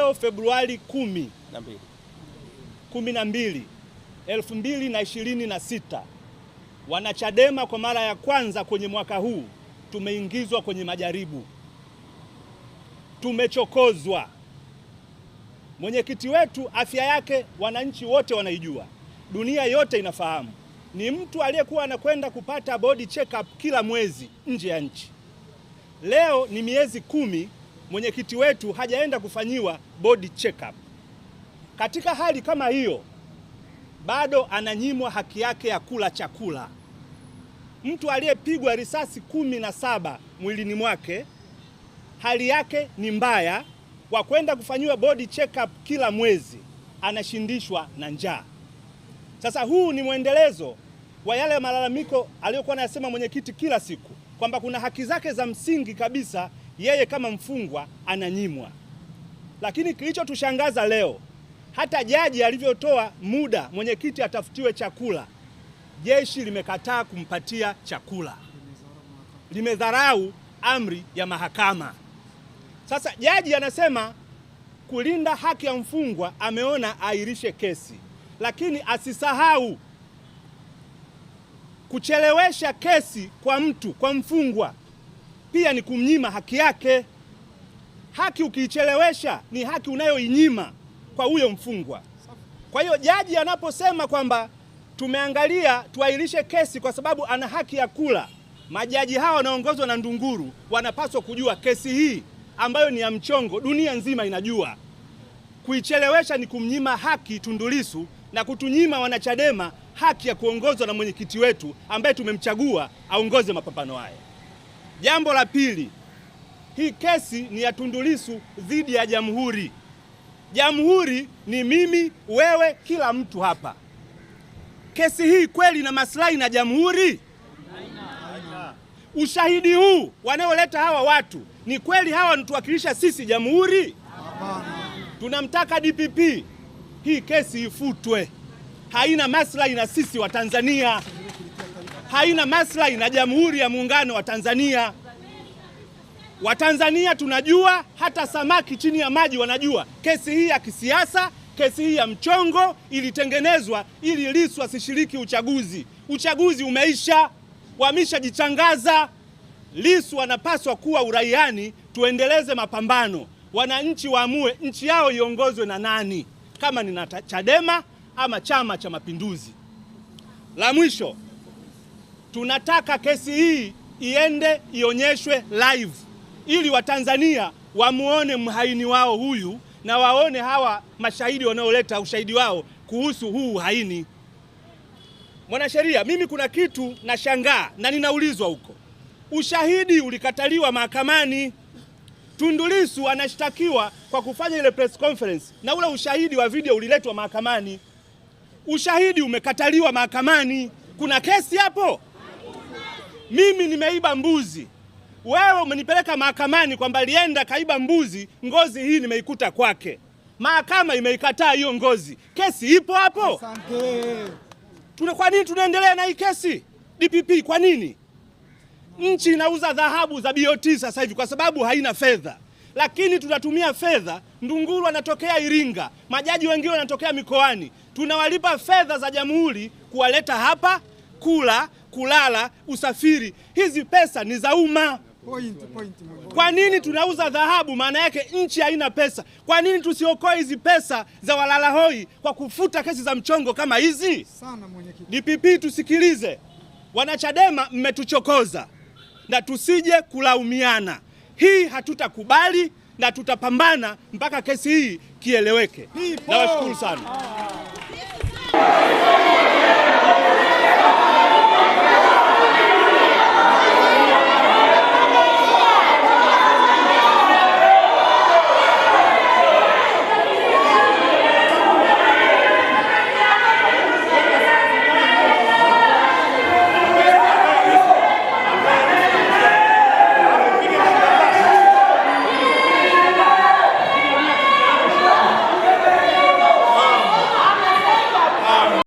Leo Februari 12, 2026, Wanachadema kwa mara ya kwanza kwenye mwaka huu tumeingizwa kwenye majaribu. Tumechokozwa. Mwenyekiti wetu afya yake wananchi wote wanaijua. Dunia yote inafahamu. Ni mtu aliyekuwa anakwenda kupata body check up kila mwezi nje ya nchi. Leo ni miezi 10 mwenyekiti wetu hajaenda kufanyiwa body check up. Katika hali kama hiyo bado ananyimwa haki yake ya kula chakula. Mtu aliyepigwa risasi 17 mwilini mwake, hali yake ni mbaya, kwa kwenda kufanyiwa body check up kila mwezi anashindishwa na njaa. Sasa huu ni mwendelezo wa yale malalamiko aliyokuwa anasema mwenyekiti kila siku, kwamba kuna haki zake za msingi kabisa yeye kama mfungwa ananyimwa. Lakini kilichotushangaza leo, hata jaji alivyotoa muda mwenyekiti atafutiwe chakula, jeshi limekataa kumpatia chakula, limedharau amri ya mahakama. Sasa jaji anasema kulinda haki ya mfungwa ameona airishe kesi, lakini asisahau kuchelewesha kesi kwa mfungwa pia ni kumnyima haki yake. Haki ukiichelewesha ni haki unayoinyima kwa huyo mfungwa. Kwa hiyo jaji anaposema kwamba tumeangalia tuairishe kesi kwa sababu ana haki ya kula, majaji hawa wanaongozwa na Ndunguru wanapaswa kujua kesi hii ambayo ni ya mchongo, dunia nzima inajua. Kuichelewesha ni kumnyima haki Tundu Lissu na kutunyima Wanachadema haki ya kuongozwa na mwenyekiti wetu ambaye tumemchagua aongoze mapambano haya. Jambo la pili, hii kesi ni ya Tundu Lissu dhidi ya jamhuri. Jamhuri ni mimi, wewe, kila mtu hapa. Kesi hii kweli na maslahi na jamhuri? Ushahidi huu wanaoleta hawa watu ni kweli hawa wanatuwakilisha sisi jamhuri? Tunamtaka DPP hii kesi ifutwe. Haina maslahi na sisi wa Tanzania. Haina maslahi na Jamhuri ya Muungano wa Tanzania. Watanzania tunajua, hata samaki chini ya maji wanajua. Kesi hii ya kisiasa, kesi hii ya mchongo ilitengenezwa ili Lissu asishiriki uchaguzi. Uchaguzi umeisha, wameshajichangaza. Lissu anapaswa kuwa uraiani, tuendeleze mapambano. Wananchi waamue nchi yao iongozwe na nani, kama ni na Chadema ama Chama cha Mapinduzi. La mwisho, tunataka kesi hii iende ionyeshwe live ili Watanzania wamuone mhaini wao huyu na waone hawa mashahidi wanaoleta ushahidi wao kuhusu huu uhaini. Mwanasheria, mimi kuna kitu nashangaa na ninaulizwa huko. Ushahidi ulikataliwa mahakamani. Tundu Lissu anashtakiwa kwa kufanya ile press conference na ule ushahidi wa video uliletwa mahakamani. Ushahidi umekataliwa mahakamani. Kuna kesi hapo? Mimi nimeiba mbuzi, wewe umenipeleka mahakamani kwamba alienda kaiba mbuzi, ngozi hii nimeikuta kwake. Mahakama imeikataa hiyo ngozi. Kesi ipo hapo? Asante. Kwa nini tunaendelea na hii kesi? DPP, kwa nini? Nchi inauza dhahabu za BOT sasa hivi kwa sababu haina fedha. Lakini tunatumia fedha, Ndunguru anatokea Iringa, majaji wengine wanatokea mikoani. Tunawalipa fedha za jamhuri kuwaleta hapa, kula, kulala, usafiri. Hizi pesa ni za umma. Kwa nini tunauza dhahabu? Maana yake nchi haina pesa. Kwa nini tusiokoe hizi pesa za walala hoi kwa kufuta kesi za mchongo kama hizi? Sana mwenyekiti. DPP, tusikilize. Wanachadema mmetuchokoza na tusije kulaumiana. Hii hatutakubali na tutapambana mpaka kesi hii kieleweke. Nawashukuru sana.